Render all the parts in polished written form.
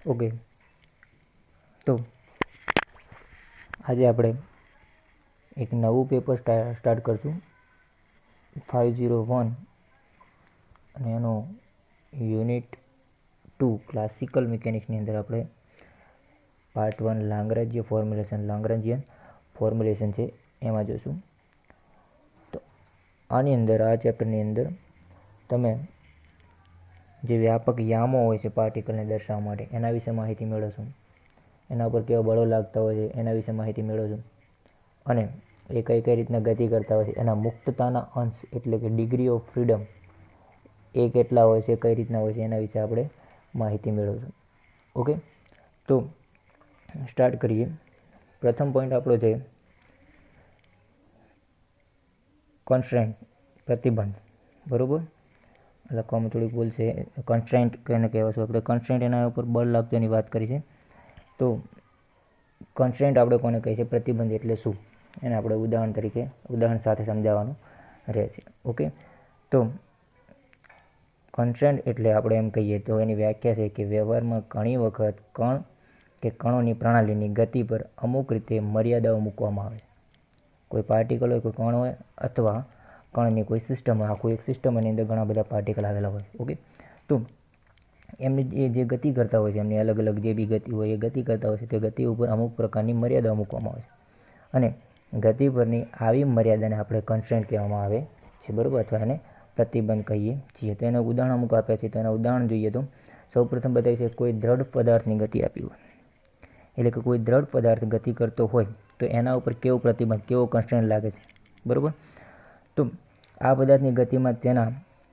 Okay, તો આજે આપણે એક નવું પેપર સ્ટાર્ટ કરશું 501 અને એનો યુનિટ 2 ક્લાસિકલ મિકેનિક્સની અંદર આપણે પાર્ટ 1 લાંગ્રેન્જિયન ફોર્મ્યુલેશન છે એમાં જોશું. તો આની અંદર આ ચેપ્ટરની અંદર તમે જે વ્યાપક યામો હોય છે પાર્ટિકલને દર્શાવવા માટે એના વિશે માહિતી મેળવશો. એના ઉપર કેવા બળો લાગતા હોય છે એના વિશે માહિતી મેળવશો. અને એ કઈ કઈ રીતના ગતિ કરતા હોય છે, એના મુક્તતાના અંશ એટલે કે ડિગ્રી ઓફ ફ્રીડમ એ કેટલા હોય છે, કઈ રીતના હોય છે એના વિશે આપણે માહિતી મેળવશું. ઓકે, તો સ્ટાર્ટ કરીએ. પ્રથમ પોઈન્ટ આપણો છે કોન્સ્ટન્ટ, પ્રતિબંધ. બરાબર, લખવામાં થોડીક ભૂલ છે. કોન્સ્ટન્ટ કેને કહેવાય છે આપણે? કોન્સ્ટન્ટ એના ઉપર બળ લાગતું એની વાત કરી છે. તો કોન્સ્ટન્ટ આપણે કોને કહીએ છીએ? પ્રતિબંધ એટલે શું એને આપણે ઉદાહરણ સાથે સમજાવવાનું રહેશે. ઓકે, તો કોન્સ્ટન્ટ એટલે આપણે એમ કહીએ તો એની વ્યાખ્યા છે કે વ્યવહારમાં ઘણી વખત કણ કે કણોની પ્રણાલીની ગતિ પર અમુક રીતે મર્યાદાઓ મૂકવામાં આવે છે. કોઈ પાર્ટિકલ હોય, કોઈ કણ હોય, અથવા કણની કોઈ સિસ્ટમ હોય. આખું એક સિસ્ટમ એની અંદર ઘણા બધા પાર્ટિકલ આવેલા હોય. ઓકે, તો એમની જે ગતિ કરતા હોય છે, એમની અલગ અલગ જે બી ગતિ હોય એ ગતિ કરતા હોય છે, તે ગતિ ઉપર અમુક પ્રકારની મર્યાદાઓ મૂકવામાં આવે છે. અને ગતિ પરની આવી મર્યાદાને આપણે કોન્સ્ટન્ટ કહેવામાં આવે છે. બરાબર, અથવા એને પ્રતિબંધ કહીએ છીએ. તો એના ઉદાહરણ અમુક આપ્યા છે. તો એના ઉદાહરણ જોઈએ તો સૌપ્રથમ બતાવી છે કોઈ દ્રઢ પદાર્થની ગતિ આપી હોય, એટલે કે કોઈ દ્રઢ પદાર્થ ગતિ કરતો હોય તો એના ઉપર કેવો પ્રતિબંધ, કેવો કોન્સ્ટન્ટ લાગે છે. બરાબર, તો આ પદાર્થની ગતિમાં તેના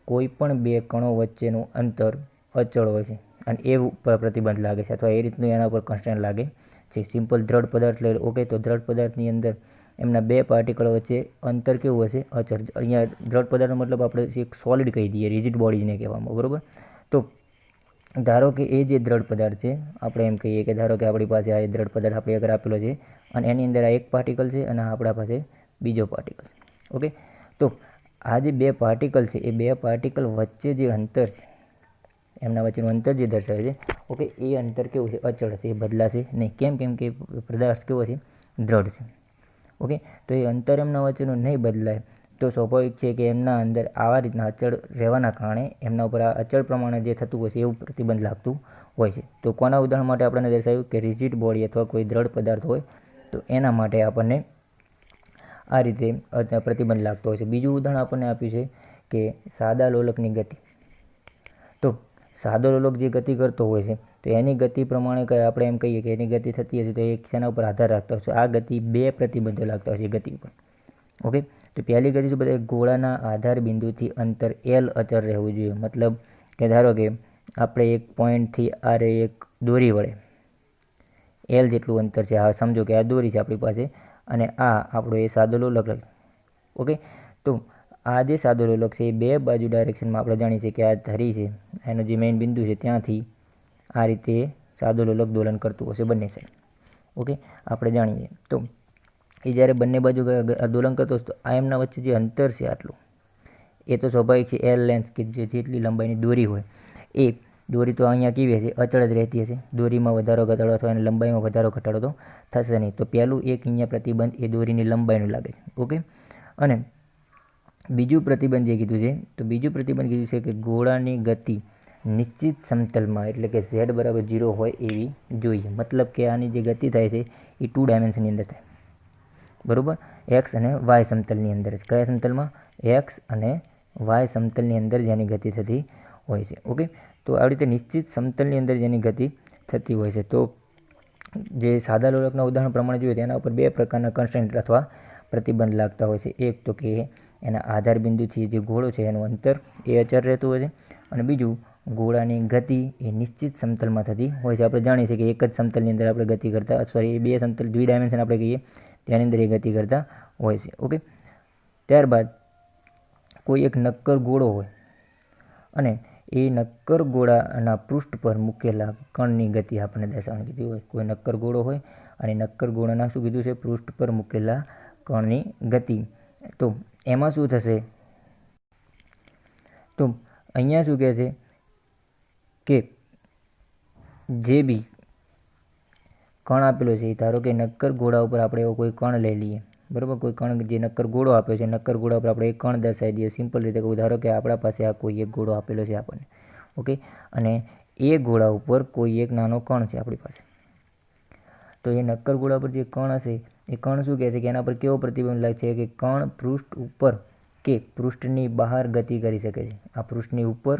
કોઈ પણ બે કણો વચ્ચેનું અંતર અચળ હોય છે અને એ ઉપર પ્રતિબંધ લાગે છે, અથવા એ રીતનું એના ઉપર કોન્સ્ટન્ટ લાગે છે. સિમ્પલ દ્રઢ પદાર્થ લઈ. ઓકે, તો દ્રઢ પદાર્થની અંદર એમના બે પાર્ટિકલ વચ્ચે અંતર કેવું હશે? અચળ. અહીંયા દ્રઢ પદાર્થનો મતલબ આપણે એક સોલિડ કહી દઈએ, રિજિડ બોડીને કહેવામાં. બરાબર, તો ધારો કે એ જે દ્રઢ પદાર્થ છે, આપણે એમ કહીએ કે ધારો કે આપણી પાસે આ દ્રઢ પદાર્થ આપણે આગળ આપેલો છે અને એની અંદર આ એક પાર્ટિકલ છે અને આપણા પાસે બીજો પાર્ટિકલ છે. ઓકે, તો આ જે બે પાર્ટિકલ છે એ બે પાર્ટિકલ વચ્ચે જે અંતર છે, એમના વચ્ચેનું અંતર જે દર્શાવે છે, ઓકે, એ અંતર કેવું છે? અચળ છે, એ બદલાશે નહીં. કેમ કે પદાર્થ કેવો છે? દ્રઢ છે. ઓકે, તો એ અંતર એમના વચ્ચેનું નહીં બદલાય તો સ્વાભાવિક છે કે એમના અંદર આવા રીતના અચળ રહેવાના કારણે એમના ઉપર આ અચળ પ્રમાણે જે થતું હોય છે એવું પ્રતિબંધ લાગતું હોય છે. તો કોના ઉદાહરણ માટે આપણને દર્શાવ્યું કે રિજિડ બોડી અથવા કોઈ દ્રઢ પદાર્થ હોય તો એના માટે આપણને આ રીતે પ્રતિબંધ લાગતો હોય છે. બીજું ઉદાહરણ આપણને આપ્યું છે કે સાદા લોલકની ગતિ. તો સાદો લોલક જે ગતિ કરતો હોય છે તો એની ગતિ પ્રમાણે આપણે એમ કહીએ કે એની ગતિ થતી હશે તો એક શેના ઉપર આધાર રાખતા હોય છે? આ ગતિ બે પ્રતિબંધો લાગતા હોય છે ગતિ ઉપર. ઓકે, તો પહેલી ગતિ શું બધા? ગોળાના આધાર બિંદુથી અંતર L અચળ રહેવું જોઈએ. મતલબ કે ધારો કે આપણે એક પોઈન્ટથી આ એક દોરી વડે L જેટલું અંતર છે. આ સમજો કે આ દોરી છે આપણી પાસે અને આ આપણો એ સાદો લોલક. ઓકે, તો આ જે સાદો લોલક છે એ બે બાજુ ડાયરેક્શનમાં આપણે જાણીએ છીએ કે આ ધરી છે, એનો જે મેઇન બિંદુ છે ત્યાંથી આ રીતે સાદો લોલક દોલન કરતું હશે બંને સાઈડ. ઓકે, આપણે જાણીએ. તો એ જ્યારે બંને બાજુ દોલન કરતો હશે તો આ એમના વચ્ચે જે અંતર છે આટલું, એ તો સ્વાભાવિક છે L લેન્થ કે જેટલી લંબાઈની દોરી હોય એ દોરી તો અહીંયા કેવી હશે? અચળ જ રહેતી હશે. દોરીમાં વધારો ઘટાડો અથવા એની લંબાઈમાં વધારો ઘટાડો તો થશે નહીં. તો પહેલું એક અહીંયા પ્રતિબંધ એ દોરીની લંબાઈનું લાગે છે. ઓકે, અને બીજું પ્રતિબંધ જે કીધું છે, તો બીજું પ્રતિબંધ કીધું છે કે ગોળાની ગતિ નિશ્ચિત સમતલમાં એટલે કે Z બરાબર 0 હોય એવી જોઈએ. મતલબ કે આની જે ગતિ થાય છે એ 2 ડાયમેન્શનની અંદર થાય. બરાબર, એક્સ અને વાય સમતલની અંદર. કયા સમતલમાં? એક્સ અને વાય સમતલની અંદર જેની ગતિ થતી હોય છે. ઓકે, તો આવી રીતે નિશ્ચિત સમતલની અંદર જેની ગતિ થતી હોય છે. તો જે સાદા લોલકના ઉદાહરણ પ્રમાણે જોઈએ તેના ઉપર બે પ્રકારના કોન્સ્ટન્ટ અથવા પ્રતિબંધ લાગતા હોય છે. એક તો કે એના આધાર બિંદુથી જે ગોળો છે એનું અંતર એ અચળ રહેતું હોય છે, અને બીજું ગોળાની ગતિ એ નિશ્ચિત સમતલમાં થતી હોય છે. આપણે જાણીએ છીએ કે એક જ સમતલની અંદર આપણે ગતિ કરતા, સોરી, બે સમતલ 2 ડાયમેન્શન આપણે કહીએ તેની અંદર એ ગતિ કરતા હોય છે. ઓકે, ત્યારબાદ કોઈ એક નક્કર ગોળો હોય અને એ નક્કર ગોળાના પૃષ્ઠ પર મૂકેલા કણની ગતિ આપણને દર્શાવવાની કીધી હોય. કોઈ નક્કર ગોળો હોય અને નક્કર ગોળાના શું કીધું છે? પૃષ્ઠ પર મૂકેલા કણની ગતિ. તો એમાં શું થશે? તો અહીંયા શું કહે છે કે જે બી કણ આપેલો છે, ધારો કે નક્કર ગોળા ઉપર આપણે એવો કોઈ કણ લઈ લઈએ, બરાબર. કોઈ કણ જે નક્કર ગોળો આપ્યો છે, નક્કર ગોળા ઉપર આપણે એક કણ દર્શાવી દઈએ. સિમ્પલ રીતે કહું, ધારો કે આપણા પાસે આ કોઈ એક ગોળો આપેલો છે આપણને, ઓકે, અને એ ગોળા ઉપર કોઈ એક નાનો કણ છે આપણી પાસે. તો એ નક્કર ગોળા પર જે કણ હશે એ કણ શું કહે છે કે એના પર કેવો પ્રતિબંધ લાગે છે કે કણ પૃષ્ઠ ઉપર કે પૃષ્ઠની બહાર ગતિ કરી શકે છે. આ પૃષ્ઠની ઉપર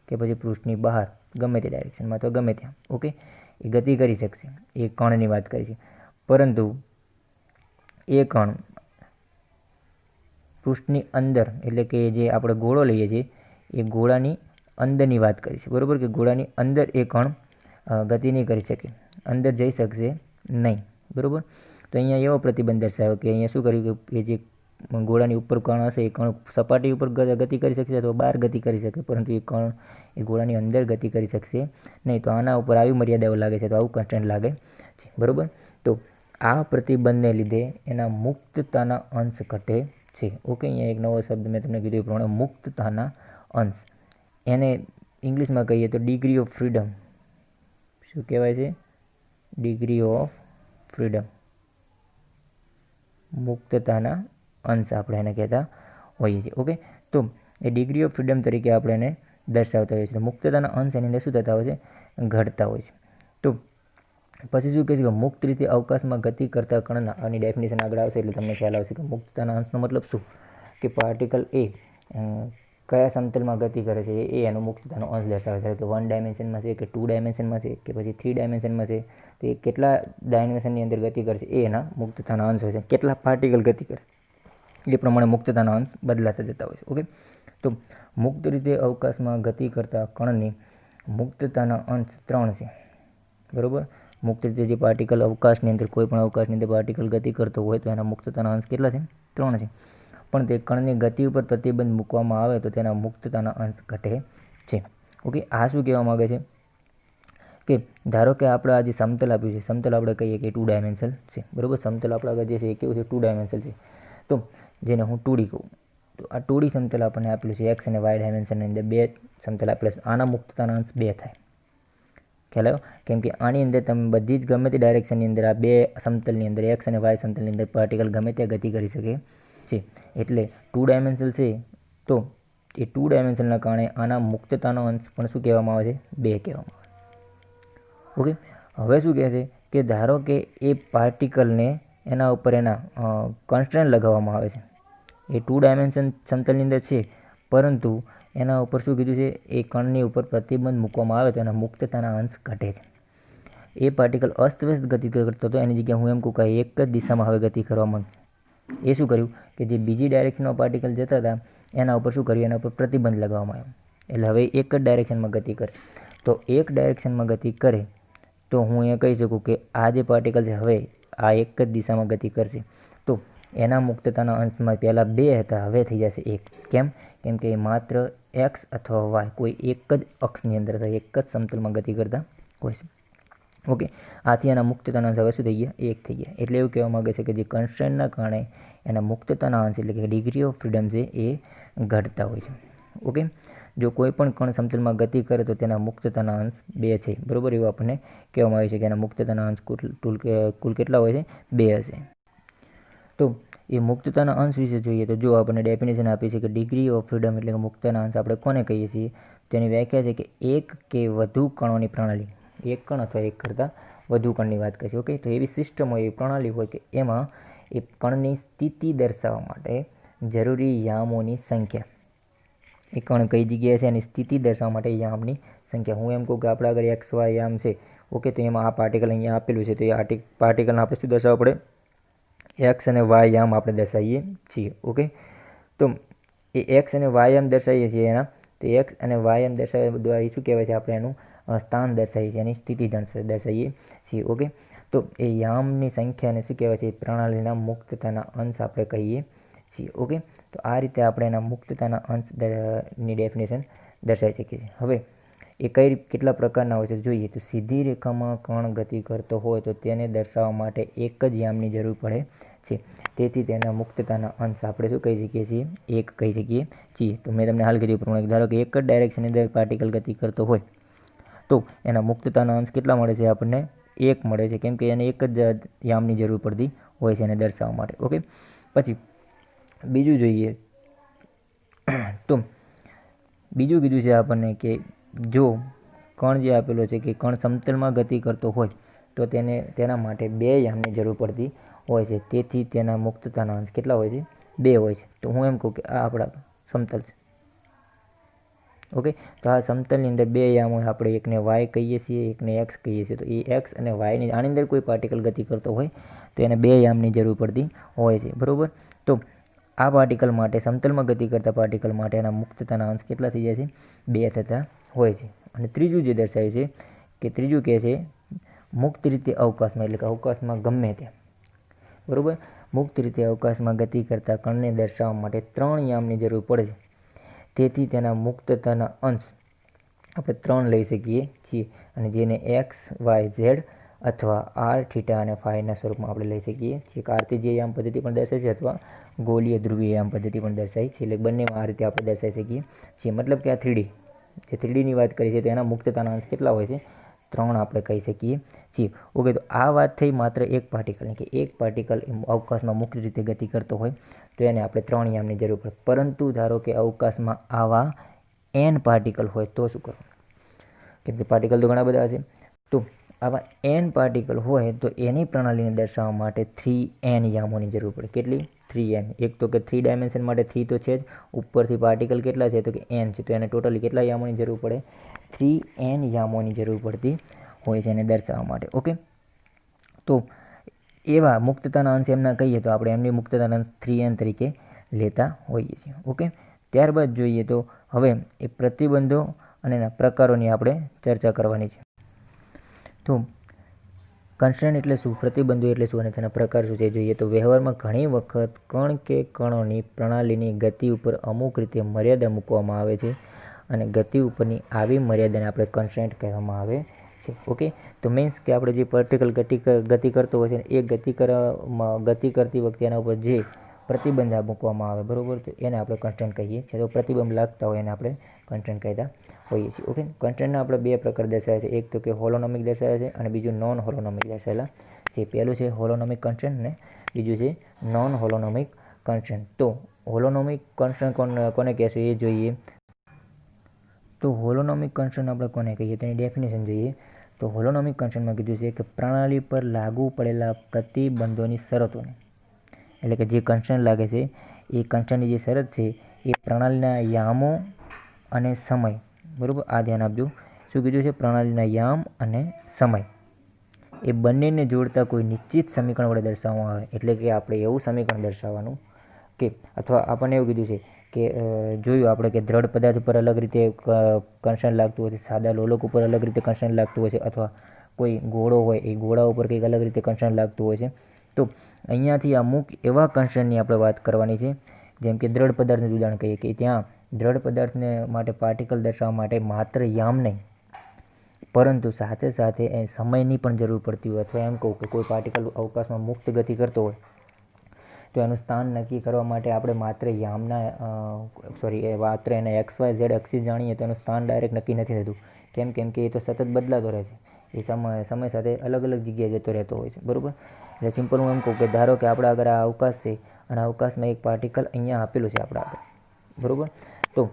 કે પછી પૃષ્ઠની બહાર, ગમે તે ડાયરેક્શનમાં તો ગમે ત્યાં, ઓકે, એ ગતિ કરી શકશે. એ કણની વાત કરી છે. પરંતુ એ કણ પૃષ્ઠની અંદર, એટલે કે જે આપણે ગોળો લઈએ છીએ એ ગોળાની અંદરની વાત કરી છે, બરાબર. કે ગોળાની અંદર એ કણ ગતિ નહીં કરી શકે, અંદર જઈ શકશે નહીં, બરાબર. તો અહીંયા એવો પ્રતિબંધ દર્શાવ્યો કે અહીંયા શું કર્યું કે જે ગોળાની ઉપર કણ હશે એ કણ સપાટી ઉપર ગતિ કરી શકશે અથવા બહાર ગતિ કરી શકે, પરંતુ એ કણ એ ગોળાની અંદર ગતિ કરી શકશે નહીં. તો આના ઉપર આવી મર્યાદાઓ લાગે છે, તો આવું કન્સ્ટ્રેન્ટ લાગે છે, બરાબર. તો આ પ્રતિબંધને લીધે એના મુક્તતાના અંશ ઘટે છે, ઓકે. અહીંયા એક નવો શબ્દ મેં તમને કીધું એ પ્રમાણે મુક્તતાના અંશ, એને ઇંગ્લિશમાં કહીએ તો ડિગ્રી ઓફ ફ્રીડમ. શું કહેવાય છે? ડિગ્રી ઓફ ફ્રીડમ, મુક્તતાના અંશ આપણે એને કહેતા હોઈએ છીએ, ઓકે. તો એ ડિગ્રી ઓફ ફ્રીડમ તરીકે આપણે એને દર્શાવતા હોઈએ છીએ. મુક્તતાના અંશ એની અંદર શું થતા હોય છે? ઘટતા હોય છે. તો પછી શું કહે છે કે મુક્ત રીતે અવકાશમાં ગતિ કરતા કણના, આની ડેફિનેશન આગળ આવશે એટલે તમને ખ્યાલ આવશે કે મુક્તતાના અંશનો મતલબ શું, કે પાર્ટિકલ એ કયા સમતલમાં ગતિ કરે છે એ એનો મુક્તતાનો અંશ દર્શાવે છે. કે 1 ડાયમેન્શનમાં છે કે 2 ડાયમેન્શનમાં છે કે પછી 3 ડાયમેન્શનમાં છે, તો એ કેટલા ડાયમેન્શનની અંદર ગતિ કરશે એ એના મુક્તતાના અંશ હોય છે. કેટલા પાર્ટિકલ ગતિ કરે એ પ્રમાણે મુક્તતાના અંશ બદલાતા જતા હોય છે, ઓકે. તો મુક્ત રીતે અવકાશમાં ગતિ કરતા કણની મુક્તતાના અંશ 3 છે, બરાબર. મુક્ત રીતે જે પાર્ટિકલ અવકાશની અંદર, કોઈ પણ અવકાશની અંદર પાર્ટિકલ ગતિ કરતો હોય તો એના મુક્તતાના અંશ કેટલા છે? 3 છે. પણ તે કણની ગતિ ઉપર પ્રતિબંધ મૂકવામાં આવે તો તેના મુક્તતાના અંશ ઘટે છે, ઓકે. આ શું કહેવા માગે છે કે ધારો કે આપણે આ જે સમતલ આપ્યું છે, સમતલ આપણે કહીએ કે 2 ડાયમેન્શન છે, બરાબર. સમતલ આપણા આગળ જે છે એ કેવું છે? 2 ડાયમેન્શન છે. તો જેને હું 2D કહું, તો આ 2D સમતલ આપણને આપેલું છે, એક્સ અને વાય ડાયમેન્શનની અંદર 2 સમતલ આપેલા છે. આના મુક્તતાના અંશ 2 થાય. ખ્યાલ આવ્યો? કેમ કે આની અંદર તમે બધી જ ગમે તે ડાયરેક્શનની અંદર આ 2 સમતલની અંદર, એક્સ અને વાય સમતલની અંદર પાર્ટિકલ ગમે ત્યાં ગતિ કરી શકે છે. એટલે 2 ડાયમેન્શન છે, તો એ 2 ડાયમેન્શનના કારણે આના મુક્તતાનો અંશ પણ શું કહેવામાં આવે છે? 2 કહેવામાં આવે, ઓકે. હવે શું કહે છે કે ધારો કે એ પાર્ટિકલને એના ઉપર એના કન્સ્ટ્રેન્ટ લગાવવામાં આવે છે. એ 2 ડાયમેન્શન સમતલની અંદર છે, પરંતુ એના ઉપર શું કીધું છે? એ કણની ઉપર પ્રતિબંધ મૂકવામાં આવે તો એના મુક્તતાના અંશ ઘટે છે. એ પાર્ટિકલ અસ્તવ્યસ્ત ગતિ કરતો હતો, એની જગ્યાએ હું એમ કહું કે એક જ દિશામાં હવે ગતિ કરવા માંડશે. એ શું કર્યું કે જે બીજી ડાયરેક્શનમાં પાર્ટિકલ જતા હતા એના ઉપર શું કર્યું? એના ઉપર પ્રતિબંધ લગાવવામાં આવ્યો. એટલે હવે એક જ ડાયરેક્શનમાં ગતિ કરશે. તો એક ડાયરેક્શનમાં ગતિ કરે તો હું એ કહી શકું કે આ જે પાર્ટિકલ છે હવે આ એક જ દિશામાં ગતિ કરશે, તો એના મુક્તતાના અંશમાં પહેલાં 2 હતા, હવે થઈ જશે 1. કેમ? કેમ કે માત્ર એક્સ અથવા વાય કોઈ એક જ અક્ષની અંદર અથવા એક જ સમતલમાં ગતિ કરતા હોય છે, ઓકે. આથી એના મુક્તતાના અંશ હવે શું થઈ ગયા? 1 થઈ ગયા. એટલે એવું કહેવા માગે છે કે જે કન્સ્ટ્રેન્ટના કારણે એના મુક્તતાના અંશ એટલે કે ડિગ્રી ઓફ ફ્રીડમ છે એ ઘટતા હોય છે, ઓકે. જો કોઈ પણ કણ સમતલમાં ગતિ કરે તો તેના મુક્તતાના અંશ 2 છે, બરાબર. એવું આપણને કહેવામાં આવે છે કે એના મુક્તતાના અંશ કુલ કેટલા હોય છે? 2 હશે. તો એ મુક્તતાના અંશ વિશે જોઈએ તો જો આપણને ડેફિનેશન આપી છે કે ડિગ્રી ઓફ ફ્રીડમ એટલે કે મુક્તતાના અંશ આપણે કોને કહીએ છીએ? તેની વ્યાખ્યા છે કે એક કે વધુ કણોની પ્રણાલી, એક કણ અથવા એક કરતાં વધુ કણની વાત કરીએ, ઓકે. તો એવી સિસ્ટમ હોય, એવી પ્રણાલી હોય કે એમાં એ કણની સ્થિતિ દર્શાવવા માટે જરૂરી યામોની સંખ્યા, એ કણ કઈ જગ્યાએ છે એની સ્થિતિ દર્શાવવા માટે યામની સંખ્યા. હું એમ કહું કે આપણા આગળ એક્સ વાય યામ છે, ઓકે. તો એમાં આ પાર્ટિકલ અહીંયા આપેલું છે, તો એ પાર્ટિકલને આપણે શું દર્શાવવું પડે? એક્સ અને વાય યામ આપણે દર્શાવીએ છીએ, ઓકે. તો એ એક્સ અને વાય યામ દર્શાવીએ છીએ એના, તો એક્સ અને વાય યામ દર્શાવ્યા દ્વારા શું કહેવાય છે? આપણે એનું સ્થાન દર્શાવીએ છીએ, એની સ્થિતિ દર્શાવીએ છીએ, ઓકે. તો એ યામની સંખ્યાને શું કહેવાય છે? પ્રણાલીના મુક્તતાના અંશ આપણે કહીએ છીએ, ઓકે. તો આ રીતે આપણે એના મુક્તતાના અંશની ડેફિનેશન દર્શાવી શકીએ છીએ. હવે એ કેટલા પ્રકારના હોય છે જોઈએ તો સીધી રેખામાં કણ ગતિ કરતો હોય તો તેને દર્શાવવા માટે એક જ યામની જરૂર પડે છે. તેથી તેના મુક્તતાના અંશ આપણે શું કહી શકીએ છીએ? 1 કહી શકીએ છીએ. તો મેં તમને હાલ કીધું પ્રમાણે ધારો કે એક જ ડાયરેક્શનની અંદર પાર્ટિકલ ગતિ કરતો હોય તો એના મુક્તતાના અંશ કેટલા મળે છે આપણને? 1 મળે છે, કેમ કે એને એક જ યામની જરૂર પડતી હોય છે એને દર્શાવવા માટે. ઓકે, પછી બીજું જોઈએ તો બીજું કીધું છે આપણને કે જો કણ જે આપેલો છે કે કણ સમતલમાં ગતિ કરતો હોય તો તેના માટે 2 યામની જરૂર પડતી હોય છે. તેથી તેના મુક્તતાના અંશ કેટલા હોય છે? 2 હોય છે. તો હું એમ કહું કે આ આપણા સમતલ છે. ઓકે, તો આ સમતલની અંદર 2 યામ હોય. આપણે એકને વાય કહીએ છીએ, એકને એક્સ કહીએ છીએ. તો એ એક્સ અને વાયની આની અંદર કોઈ પાર્ટિકલ ગતિ કરતો હોય તો એને 2 યામની જરૂર પડતી હોય છે. બરાબર, તો આ પાર્ટિકલ માટે, સમતલમાં ગતિ કરતા પાર્ટિકલ માટે એના મુક્તતાના અંશ કેટલા થઈ જાય છે? 2 થતા હોય છે. અને ત્રીજું જે દર્શાવ્યું છે કે ત્રીજું કહે છે મુક્ત રીતે અવકાશમાં, એટલે કે અવકાશમાં ગમે ત્યાં, બરાબર, મુક્ત રીતે અવકાશમાં ગતિ કરતા કણને દર્શાવવા માટે 3 યામની જરૂર પડે છે. તેથી તેના મુક્તતાના અંશ આપણે 3 લઈ શકીએ છીએ, અને જેને એક્સ, વાય, ઝેડ અથવા આર, થીટા અને ફાઈના સ્વરૂપમાં આપણે લઈ શકીએ છીએ. કાર્તેજીય યામ પદ્ધતિ પણ દર્શાવી છે અથવા ગોલીય ધ્રુવીય યામ પદ્ધતિ પણ દર્શાવી છે. એટલે બંનેમાં આ રીતે આપણે દર્શાવી શકીએ છીએ. મતલબ કે આ 3D, જે 3Dની વાત કરી છે તો એના મુક્તતાના અંશ કેટલા હોય છે? 3 આપણે કહી શકીએ છીએ. ઓકે, તો આ વાત થઈ માત્ર એક પાર્ટિકલની, કે એક પાર્ટિકલ અવકાશમાં મુક્ત રીતે ગતિ કરતો હોય તો એને આપણે 3 યામની જરૂર પડે. પરંતુ ધારો કે અવકાશમાં આવા n પાર્ટિકલ હોય તો શું કરવું? કેમ કે પાર્ટિકલ તો ઘણા બધા હશે. તો આવા n પાર્ટિકલ હોય તો એની પ્રણાલીને દર્શાવવા માટે 3n યામોની જરૂર પડે. કેટલી? 3n. એક તો કે 3 ડાયમેન્શન માટે 3 તો છે જ, ઉપરથી પાર્ટિકલ કેટલા છે? તો કે n છે. તો એને ટોટલી કેટલા યામોની જરૂર પડે? 3n યામોની જરૂર પડતી હોય છે એને દર્શાવવા માટે. ઓકે, તો એવા મુક્તતાના અંશ એમના કહીએ તો આપણે એમની મુક્તતાના અંશ 3n તરીકે લેતા હોઈએ છીએ. ઓકે, ત્યારબાદ જોઈએ તો હવે એ પ્રતિબંધો અને એના પ્રકારોની આપણે ચર્ચા કરવાની છે. તો કન્સ્ટ્રેન્ટ એટલે શું, પ્રતિબંધો એટલે શું અને તેના પ્રકાર શું છે જોઈએ તો વ્યવહારમાં ઘણી વખત કણ કે કણોની પ્રણાલીની ગતિ ઉપર અમુક રીતે મર્યાદા મૂકવામાં આવે છે, અને ગતિ ઉપરની આવી મર્યાદાને આપણે કન્સ્ટ્રેન્ટ કહેવામાં આવે છે. ઓકે, તો મીન્સ કે આપણે જે પાર્ટિકલ ગતિ કરતો હોય છે એ ગતિ કરતી વખતે એના ઉપર જે પ્રતિબંધ મૂકવામાં આવે, બરાબર, તો એને આપણે કન્સ્ટ્રેન્ટ કહીએ છીએ. તો પ્રતિબંધ લાગતા હોય એને આપણે કન્સ્ટ્રેન્ટ કહેતા હોઈએ છીએ. ઓકે, કન્સ્ટ્રેન્ટના આપણે 2 પ્રકાર દર્શાવે છે. એક તો કે હોલોનોમિક દર્શાવે છે અને બીજું નોન હોલોનોમિક દર્શાવેલા છે. પહેલું છે હોલોનોમિક કન્સ્ટ્રેન્ટ અને બીજું છે નોન હોલોનોમિક કન્સ્ટ્રેન્ટ. તો હોલોનોમિક કન્સ્ટ્રેન્ટ કોને કહેશું એ જોઈએ. તો હોલોનોમિક કન્સ્ટ્રેન્ટ આપણે કોને કહીએ તેની ડેફિનેશન જોઈએ. તો હોલોનોમિક કન્સ્ટ્રેન્ટમાં કીધું છે કે પ્રણાલી પર લાગુ પડેલા પ્રતિબંધોની શરતોને, એટલે કે જે કન્સ્ટ્રેન્ટ લાગે છે એ કન્સ્ટ્રેન્ટની જે શરત છે એ પ્રણાલીના યામો અને સમય, બરાબર, આ ધ્યાન આપજો. શું કીધું છે? પ્રણાલીના યામ અને સમય એ બંનેને જોડતા કોઈ નિશ્ચિત સમીકરણ વડે દર્શાવવામાં આવે. એટલે કે આપણે એવું સમીકરણ દર્શાવવાનું કે, અથવા આપણને એવું કીધું છે કે જોયું આપણે કે દ્રઢ પદાર્થ ઉપર અલગ રીતે કન્સ્ટ્રેન્ટ લાગતું હોય છે, સાદા લોલક ઉપર અલગ રીતે કન્સ્ટ્રેન્ટ લાગતું હોય છે, અથવા કોઈ ગોળો હોય એ ગોળા ઉપર કંઈક અલગ રીતે કન્સ્ટ્રેન્ટ લાગતું હોય છે. તો અહીંયાથી અમુક એવા કન્સ્ટ્રેન્ટની આપણે વાત કરવાની છે, જેમ કે દ્રઢ પદાર્થનું ઉદાહરણ કહીએ કે ત્યાં દ્રઢ પદાર્થને માટે પાર્ટિકલ દર્શાવવા માટે માત્ર યામ નહીં, પરંતુ સાથે સાથે એ સમયની પણ જરૂર પડતી હોય. અથવા એમ કહું કે કોઈ પાર્ટિકલ અવકાશમાં મુક્ત ગતિ કરતો હોય તો એનું સ્થાન નક્કી કરવા માટે આપણે માત્ર માત્ર એને એક્સ, વાય, ઝેડ એક્સિસ જાણીએ તો એનું સ્થાન ડાયરેક્ટ નક્કી નથી થતું. કેમ કે એ તો સતત બદલાતો રહે છે. એ સમય સાથે અલગ અલગ જગ્યાએ જતો રહેતો હોય છે, બરાબર. એટલે સિમ્પલ હું એમ કહું કે ધારો કે આપણા આગળ આ અવકાશ છે અને અવકાશમાં એક પાર્ટિકલ અહીંયા આપેલું છે આપણા આગળ, બરાબર. તો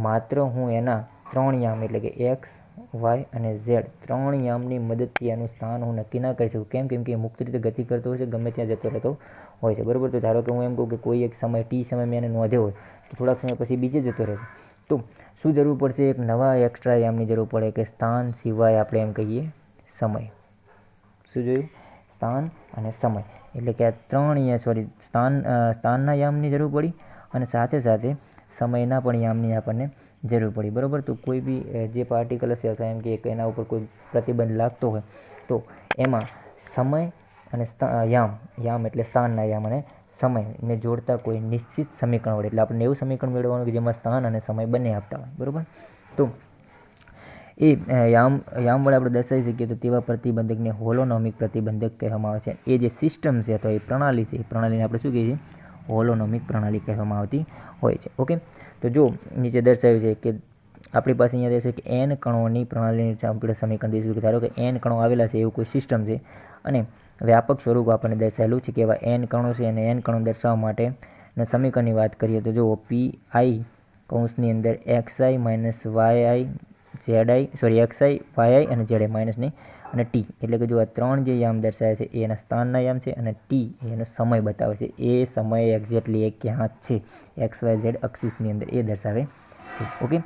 માત્ર હું એના 3 યામ, એટલે કે એક્સ, વાય અને ઝેડ 3 યામની મદદથી એનું સ્થાન હું નક્કી ના કરી શકું. કેમ કે એ મુક્ત રીતે ગતિ કરતો હોય છે, ગમે ત્યાં જતો રહેતો હોય છે, બરાબર. તો ધારો કે હું એમ કહું કે કોઈ એક સમય સમય મેં એને નોંધ્યો હોય તો થોડાક સમય પછી બીજે જતો રહેશે. તો શું જરૂર પડશે? એક નવા એક્સ્ટ્રા યામની જરૂર પડે, કે સ્થાન સિવાય આપણે એમ કહીએ સમય. શું જોયું? સ્થાન અને સમય. એટલે કે આ સ્થાનના યામની જરૂર પડી અને સાથે સાથે સમયના પણ યામની આપણને જરૂર પડી, બરાબર. તો કોઈ બી જે પાર્ટિકલ હશે અથવા એમ કે એના ઉપર કોઈ પ્રતિબંધ લાગતો હોય તો એમાં સમય અને યામ એટલે સ્થાનના યામ અને સમયને જોડતા કોઈ નિશ્ચિત સમીકરણ વડે, એટલે આપણને એવું સમીકરણ મેળવવાનું કે જેમાં સ્થાન અને સમય બંને આપતા હોય, બરાબર. તો એ યામ વડે આપણે દર્શાવી શકીએ તો તેવા પ્રતિબંધકને હોલોનોમિક પ્રતિબંધક કહેવામાં આવે છે. એ જે સિસ્ટમ છે અથવા એ પ્રણાલી છે, એ પ્રણાલીને આપણે શું કહીએ છીએ? હોલોનોમિક પ્રણાલી કહેવામાં આવતી હોય છે. ઓકે, તો જો નીચે દર્શાવ્યું છે કે આપણી પાસે અહીંયા રહેશે કે n કણોની પ્રણાલીની આપણે સમીકરણ દઈશું કે ધારો કે n કણો આવેલા છે એવું કોઈ સિસ્ટમ છે અને વ્યાપક સ્વરૂપ આપણને દર્શાવેલું છે કે એવા n કણો છે અને n કણો દર્શાવવા માટેના સમીકરણની વાત કરીએ તો જુઓ પી આઈ કૌંસની અંદર xi minus yi xi yi અને zi માઇનસ નહીં અને ટી એટલે કે જો આ ત્રણ જે યામ દર્શાવે છે એ એના સ્થાનના યામ છે અને ટી એનો સમય બતાવે છે એ સમય એક્ઝેક્ટલી એ ક્યાં છે XYZ અક્ષિસની અંદર એ દર્શાવે છે ઓકે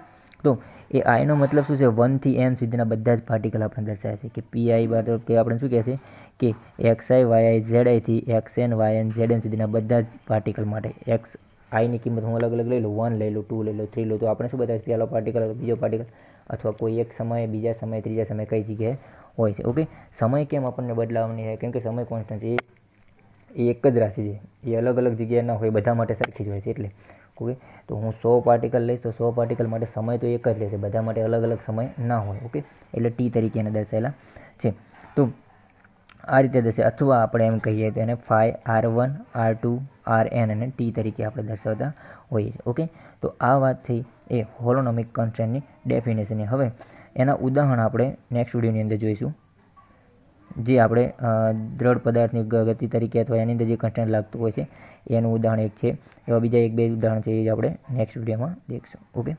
તો એ આઈનો મતલબ શું છે 1 થી n સુધીના બધા જ પાર્ટિકલ આપણે દર્શાવે છે કે પીઆઈ મતલબ કે આપણે શું કહે છે કે xi yi zi થી xn yn zn સુધીના બધા જ પાર્ટિકલ માટે એક્સ આઈની કિંમત હું અલગ અલગ લઈ લઉં 1 લઈ લઉં 2 લઈ લઉં 3 લઉં તો આપણે શું બતાવે પહેલો પાર્ટિકલ બીજો પાર્ટિકલ અથવા કોઈ એક સમયે બીજા સમયે ત્રીજા સમયે કઈ જગ્યાએ હોય છે ઓકે સમય કેમ આપણને બદલાવવાની છે કેમ કે સમય કોન્સ્ટન્ટ છે એ એક જ રાશિ છે એ અલગ અલગ જગ્યાએ ના હોય બધા માટે સરખી જ હોય છે એટલે ઓકે તો હું 100 પાર્ટિકલ લઈશ તો 100 પાર્ટિકલ માટે સમય તો એક જ રહેશે બધા માટે અલગ અલગ સમય ના હોય ઓકે એટલે ટી તરીકે એને દર્શાવેલા છે તો આ રીતે થશે અથવા આપણે એમ કહીએ તો એને ફાઈ R1 R2 Rn અને ટી તરીકે આપણે દર્શાવતા હોઈએ છીએ ઓકે તો આ વાત થઈ એ હોલોનોમિક કોન્સ્ટન્ટની ડેફિનેશન. હવે એના ઉદાહરણ આપણે નેક્સ્ટ વિડીયોની અંદર જોઈશું જે આપણે દ્રઢ પદાર્થની ગતિ તરીકે અથવા એની અંદર જે કોન્સ્ટન્ટ લાગતું હોય છે એનું ઉદાહરણ એક છે એવા બીજા એક બે ઉદાહરણ છે એ આપણે નેક્સ્ટ વિડીયોમાં દેખશું ઓકે.